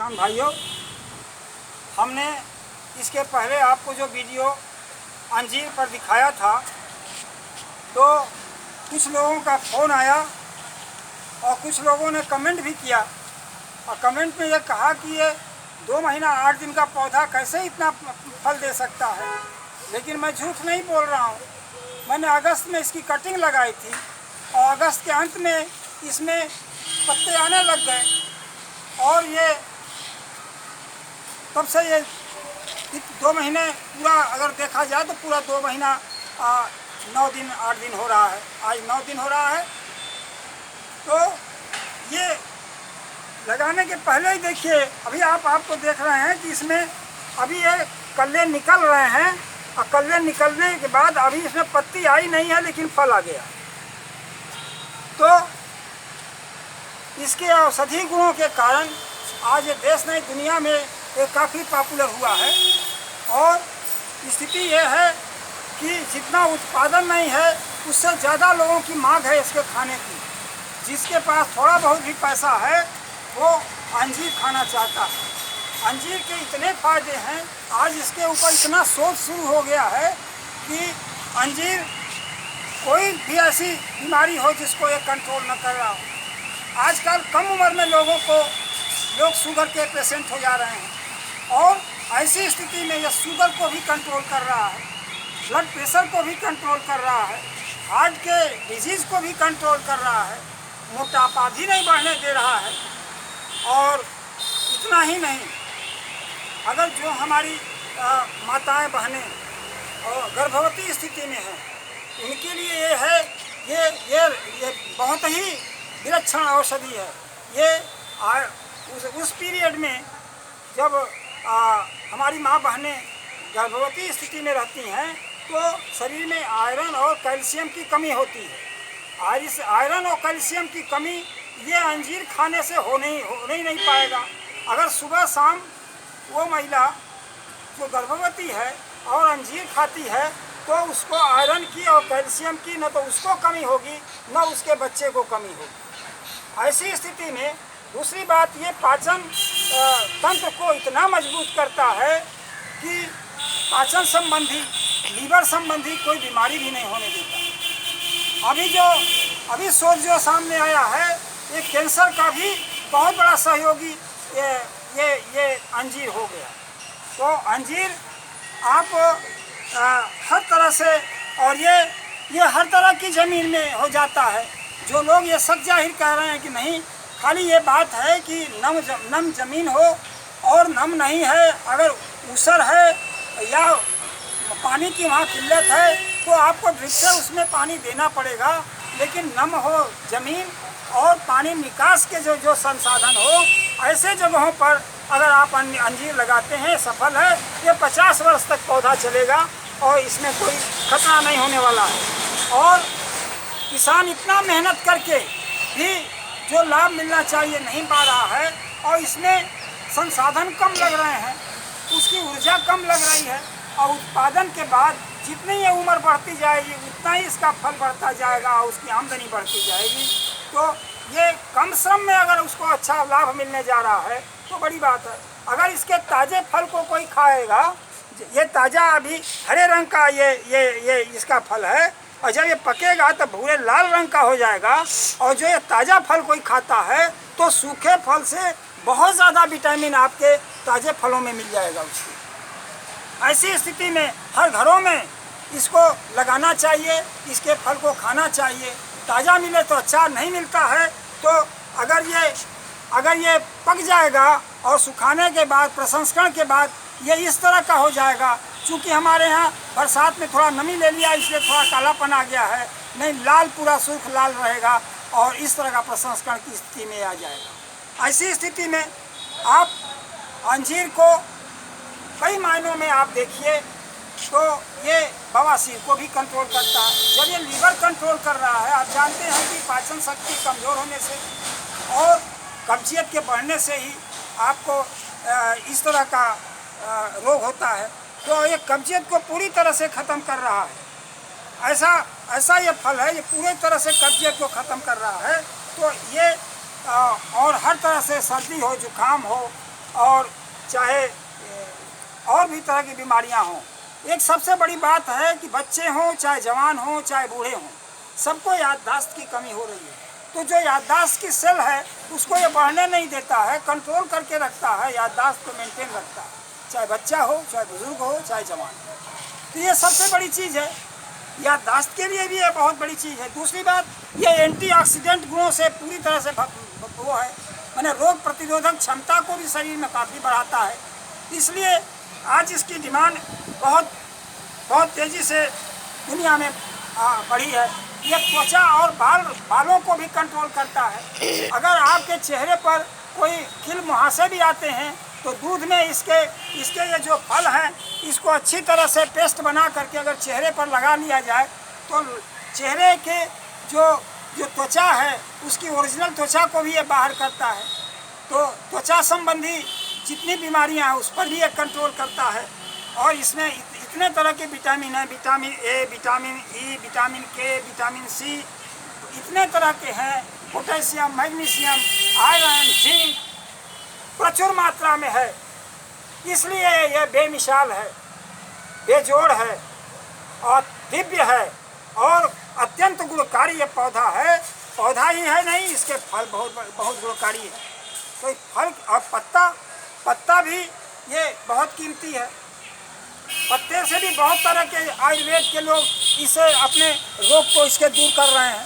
किसान भाइयों, हमने इसके पहले आपको जो वीडियो अंजीर पर दिखाया था तो कुछ लोगों का फ़ोन आया और कुछ लोगों ने कमेंट भी किया और कमेंट में यह कहा कि ये 2 महीना 8 दिन का पौधा कैसे इतना फल दे सकता है। लेकिन मैं झूठ नहीं बोल रहा हूँ। मैंने अगस्त में इसकी कटिंग लगाई थी और अगस्त के अंत में इसमें पत्ते आने लग गए और ये तब से ये 2 महीने पूरा अगर देखा जाए तो पूरा 2 महीना 9 दिन 8 दिन हो रहा है। आज 9 दिन हो रहा है। तो ये लगाने के पहले ही देखिए, अभी आपको देख रहे हैं कि इसमें अभी ये कल्ले निकल रहे हैं और कल्ले निकलने के बाद अभी इसमें पत्ती आई नहीं है लेकिन फल आ गया। तो इसके औषधि गुणों के कारण आज ये देश नहीं दुनिया में ये काफ़ी पॉपुलर हुआ है। और स्थिति ये है कि जितना उत्पादन नहीं है उससे ज़्यादा लोगों की मांग है इसके खाने की। जिसके पास थोड़ा बहुत भी पैसा है वो अंजीर खाना चाहता है। अंजीर के इतने फ़ायदे हैं, आज इसके ऊपर इतना शोध शुरू हो गया है कि अंजीर कोई भी ऐसी बीमारी हो जिसको ये कंट्रोल न कर रहा हो। आजकल कम उम्र में लोग शुगर के पेशेंट हो जा रहे हैं और ऐसी स्थिति में यह शुगर को भी कंट्रोल कर रहा है, ब्लड प्रेशर को भी कंट्रोल कर रहा है, हार्ट के डिजीज़ को भी कंट्रोल कर रहा है, मोटापा भी नहीं बढ़ने दे रहा है। और इतना ही नहीं, अगर जो हमारी माताएं बहनें और गर्भवती स्थिति में हैं उनके लिए ये है ये बहुत ही विलक्षण औषधि है। ये उस पीरियड में जब हमारी माँ बहनें गर्भवती स्थिति में रहती हैं तो शरीर में आयरन और कैल्शियम की कमी होती है। और इस आयरन और कैल्शियम की कमी ये अंजीर खाने से होने ही नहीं पाएगा। अगर सुबह शाम वो महिला जो गर्भवती है और अंजीर खाती है तो उसको आयरन की और कैल्शियम की न तो उसको कमी होगी न उसके बच्चे को कमी होगी। ऐसी स्थिति में दूसरी बात, ये पाचन तंत्र को इतना मजबूत करता है कि पाचन संबंधी, लीवर संबंधी कोई बीमारी भी नहीं होने देता। अभी शोध जो सामने आया है ये कैंसर का भी बहुत बड़ा सहयोगी ये अंजीर हो गया। तो अंजीर आप हर तरह से, और ये हर तरह की ज़मीन में हो जाता है। जो लोग ये सच जाहिर कह रहे हैं कि नहीं, खाली ये बात है कि नम ज़मीन हो और नम नहीं है, अगर ऊसर है या पानी की वहाँ किल्लत है तो आपको ड्रिप से उसमें पानी देना पड़ेगा। लेकिन नम हो ज़मीन और पानी निकास के जो संसाधन हो, ऐसे जगहों पर अगर आप अंजीर लगाते हैं, सफल है। ये 50 वर्ष तक पौधा चलेगा और इसमें कोई खतरा नहीं होने वाला है। और किसान इतना मेहनत करके भी जो लाभ मिलना चाहिए नहीं पा रहा है और इसमें संसाधन कम लग रहे हैं, उसकी ऊर्जा कम लग रही है और उत्पादन के बाद जितनी ये उम्र बढ़ती जाएगी उतना ही इसका फल बढ़ता जाएगा और उसकी आमदनी बढ़ती जाएगी। तो ये कम श्रम में अगर उसको अच्छा लाभ मिलने जा रहा है तो बड़ी बात है। अगर इसके ताज़े फल को कोई खाएगा, ये ताज़ा अभी हरे रंग का ये इसका फल है और जब ये पकेगा तो भूरे लाल रंग का हो जाएगा। और जो ये ताज़ा फल कोई खाता है तो सूखे फल से बहुत ज़्यादा विटामिन आपके ताज़े फलों में मिल जाएगा उसकी। ऐसी स्थिति में हर घरों में इसको लगाना चाहिए, इसके फल को खाना चाहिए। ताज़ा मिले तो अच्छा, नहीं मिलता है तो अगर ये पक जाएगा और सुखाने के बाद, प्रसंस्करण के बाद ये इस तरह का हो जाएगा। चूँकि हमारे यहाँ बरसात में थोड़ा नमी ले लिया इसलिए थोड़ा कालापन आ गया है, नहीं लाल पूरा सूख लाल रहेगा और इस तरह का प्रसंस्करण की स्थिति में आ जाएगा। ऐसी स्थिति में आप अंजीर को कई मायनों में आप देखिए तो ये बवासीर को भी कंट्रोल करता है। जब ये लीवर कंट्रोल कर रहा है, आप जानते हैं कि पाचन शक्ति कमज़ोर होने से और कब्जियत के बढ़ने से ही आपको इस तरह का रोग होता है। तो ये कब्जियत को पूरी तरह से ख़त्म कर रहा है। ऐसा ये फल है, ये पूरी तरह से कब्जियत को ख़त्म कर रहा है। तो ये और हर तरह से सर्दी हो, जुकाम हो और चाहे और भी तरह की बीमारियां हों। एक सबसे बड़ी बात है कि बच्चे हों, चाहे जवान हों, चाहे बूढ़े हों, सबको याददाश्त की कमी हो रही है। तो जो याददाश्त की सेल है उसको ये बढ़ने नहीं देता है, कंट्रोल करके रखता है, याददाश्त को मेंटेन रखता है, चाहे बच्चा हो, चाहे बुजुर्ग हो, चाहे जवान हो। तो ये सबसे बड़ी चीज़ है, याददाश्त के लिए भी ये बहुत बड़ी चीज़ है। दूसरी बात, ये एंटीऑक्सीडेंट गुणों से पूरी तरह से वो है, माने रोग प्रतिरोधक क्षमता को भी शरीर में काफ़ी बढ़ाता है। इसलिए आज इसकी डिमांड बहुत तेज़ी से दुनिया में बढ़ी है। ये त्वचा और बालों को भी कंट्रोल करता है। अगर आपके चेहरे पर कोई खिल मुहासे भी आते हैं तो दूध में इसके ये जो फल हैं इसको अच्छी तरह से पेस्ट बना करके अगर चेहरे पर लगा लिया जाए तो चेहरे के जो त्वचा है उसकी ओरिजिनल त्वचा को भी ये बाहर करता है। तो त्वचा संबंधी जितनी बीमारियां हैं उस पर भी ये कंट्रोल करता है। और इसमें इतने तरह के विटामिन हैं, vitamin A, vitamin E, vitamin के, विटामिन सी, इतने तरह के हैं, पोटेशियम, मैग्नीशियम, आयरन, जिंक प्रचुर मात्रा में है। इसलिए यह बेमिसाल है, बेजोड़ है और दिव्य है और अत्यंत गुणकारी ये पौधा है। पौधा ही है नहीं, इसके फल बहुत गुणकारी है। तो फल और पत्ता भी ये बहुत कीमती है। पत्ते से भी बहुत तरह के आयुर्वेद के लोग इसे अपने रोग को इसके दूर कर रहे हैं।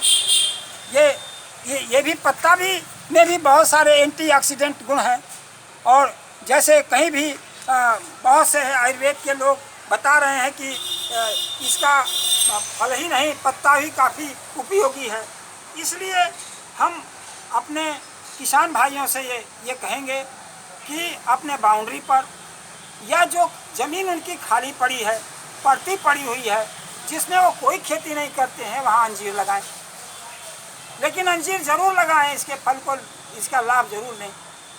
ये भी पत्ता भी में भी बहुत सारे एंटीऑक्सीडेंट गुण हैं। और जैसे कहीं भी बहुत से आयुर्वेद के लोग बता रहे हैं कि इसका फल ही नहीं पत्ता भी काफ़ी उपयोगी है। इसलिए हम अपने किसान भाइयों से ये कहेंगे कि अपने बाउंड्री पर या जो ज़मीन उनकी खाली पड़ी है, पड़ती पड़ी हुई है, जिसमें वो कोई खेती नहीं करते हैं, वहाँ अंजीर लगाएं। लेकिन अंजीर ज़रूर लगाएं, इसके फल को, इसका लाभ ज़रूर लें।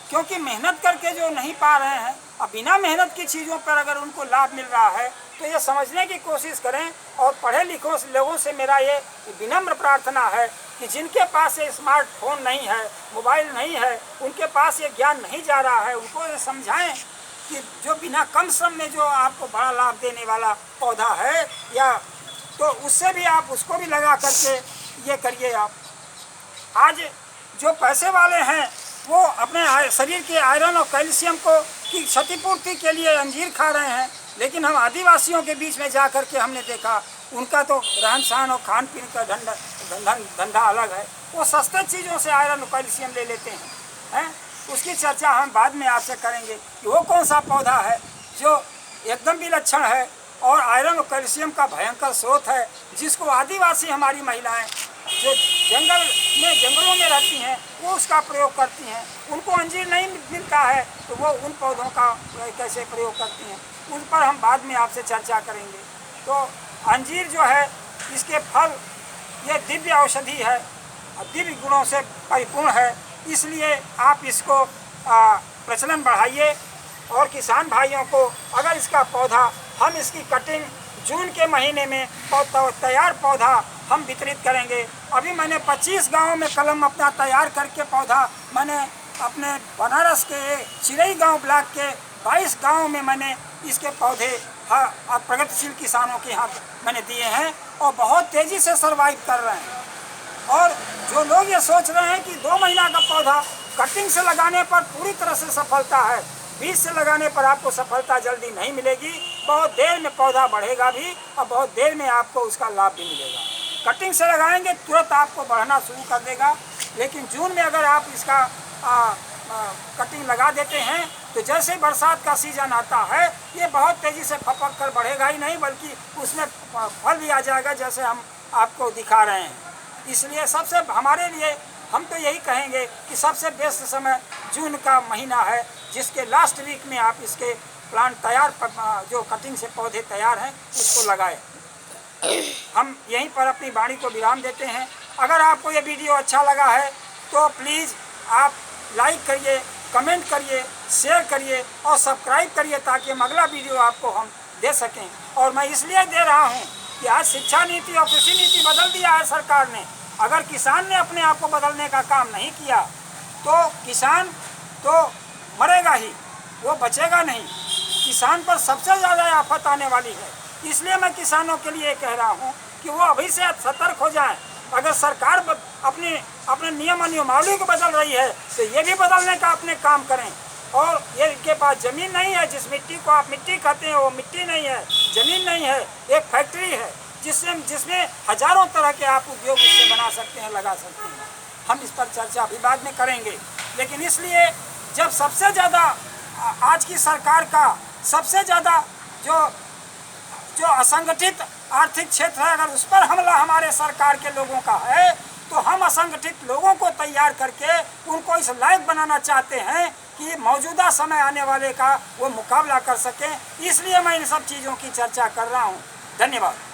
क्योंकि मेहनत करके जो नहीं पा रहे हैं, अब बिना मेहनत की चीज़ों पर अगर उनको लाभ मिल रहा है तो ये समझने की कोशिश करें। और पढ़े लिखे लोगों से मेरा ये विनम्र प्रार्थना है कि जिनके पास ये स्मार्टफोन नहीं है, मोबाइल नहीं है, उनके पास ये ज्ञान नहीं जा रहा है, उनको ये समझाएं कि जो बिना कम श्रम में जो आपको बड़ा लाभ देने वाला पौधा है या तो उससे भी आप उसको भी लगा करके ये करिए। आप आज जो पैसे वाले हैं वो अपने शरीर के आयरन और कैल्शियम को की क्षतिपूर्ति के लिए अंजीर खा रहे हैं। लेकिन हम आदिवासियों के बीच में जा कर के हमने देखा उनका तो रहन सहन और खान पीन का धंधा अलग है। वो सस्ते चीज़ों से आयरन और कैल्शियम ले लेते हैं। उसकी चर्चा हम बाद में आपसे करेंगे कि वो कौन सा पौधा है जो एकदम विलक्षण है और आयरन और कैल्शियम का भयंकर स्रोत है, जिसको आदिवासी हमारी महिलाएं जो जंगलों में रहती हैं वो उसका प्रयोग करती हैं। उनको अंजीर नहीं मिलता है तो वो उन पौधों का कैसे प्रयोग करती हैं, उन पर हम बाद में आपसे चर्चा करेंगे। तो अंजीर जो है इसके फल ये दिव्य औषधि है, दिव्य गुणों से परिपूर्ण है। इसलिए आप इसको प्रचलन बढ़ाइए। और किसान भाइयों को अगर इसका पौधा हम इसकी कटिंग जून के महीने में तैयार पौधा हम वितरित करेंगे। अभी मैंने 25 गांव में कलम अपना तैयार करके पौधा मैंने अपने बनारस के चिरई गांव ब्लॉक के 22 गांव में मैंने इसके पौधे प्रगतिशील किसानों के यहाँ मैंने दिए हैं और बहुत तेज़ी से सर्वाइव कर रहे हैं। और जो लोग ये सोच रहे हैं कि 2 महीना का पौधा कटिंग से लगाने पर पूरी तरह से सफलता है, बीज से लगाने पर आपको सफलता जल्दी नहीं मिलेगी। बहुत देर में पौधा बढ़ेगा भी और बहुत देर में आपको उसका लाभ भी मिलेगा। कटिंग से लगाएंगे तुरंत आपको बढ़ना शुरू कर देगा। लेकिन जून में अगर आप इसका कटिंग लगा देते हैं तो जैसे बरसात का सीजन आता है ये बहुत तेज़ी से फपक कर बढ़ेगा ही नहीं बल्कि उसमें फल भी आ जाएगा, जैसे हम आपको दिखा रहे हैं। इसलिए सबसे हमारे लिए हम तो यही कहेंगे कि सबसे बेस्ट समय जून का महीना है, जिसके लास्ट वीक में आप इसके प्लांट तैयार जो कटिंग से पौधे तैयार हैं उसको लगाएं। हम यहीं पर अपनी वाणी को विराम देते हैं। अगर आपको ये वीडियो अच्छा लगा है तो प्लीज़ आप लाइक करिए, कमेंट करिए, शेयर करिए और सब्सक्राइब करिए ताकि हम अगला वीडियो आपको हम दे सकें। और मैं इसलिए दे रहा हूँ कि आज शिक्षा नीति और कृषि नीति बदल दिया है सरकार ने। अगर किसान ने अपने आप को बदलने का काम नहीं किया तो किसान तो मरेगा ही। वो बचेगा नहीं। किसान पर सबसे ज़्यादा आफत आने वाली है। इसलिए मैं किसानों के लिए कह रहा हूँ कि वो अभी से सतर्क हो जाएं। अगर सरकार अपने नियम नियमावली को बदल रही है तो ये भी बदलने का अपने काम करें। और ये इनके पास ज़मीन नहीं है, जिस मिट्टी को आप मिट्टी कहते हैं वो मिट्टी नहीं है, ज़मीन नहीं है, एक फैक्ट्री है जिसमें हज़ारों तरह के आप उद्योग उससे बना सकते हैं, लगा सकते हैं। हम इस पर चर्चा अभी बाद में करेंगे। लेकिन इसलिए जब सबसे ज़्यादा आज की सरकार का सबसे ज़्यादा जो असंगठित आर्थिक क्षेत्र है, अगर उस पर हमला हमारे सरकार के लोगों का है, तो हम असंगठित लोगों को तैयार करके उनको इस लायक बनाना चाहते हैं कि मौजूदा समय आने वाले का वो मुकाबला कर सकें। इसलिए मैं इन सब चीज़ों की चर्चा कर रहा हूँ। धन्यवाद।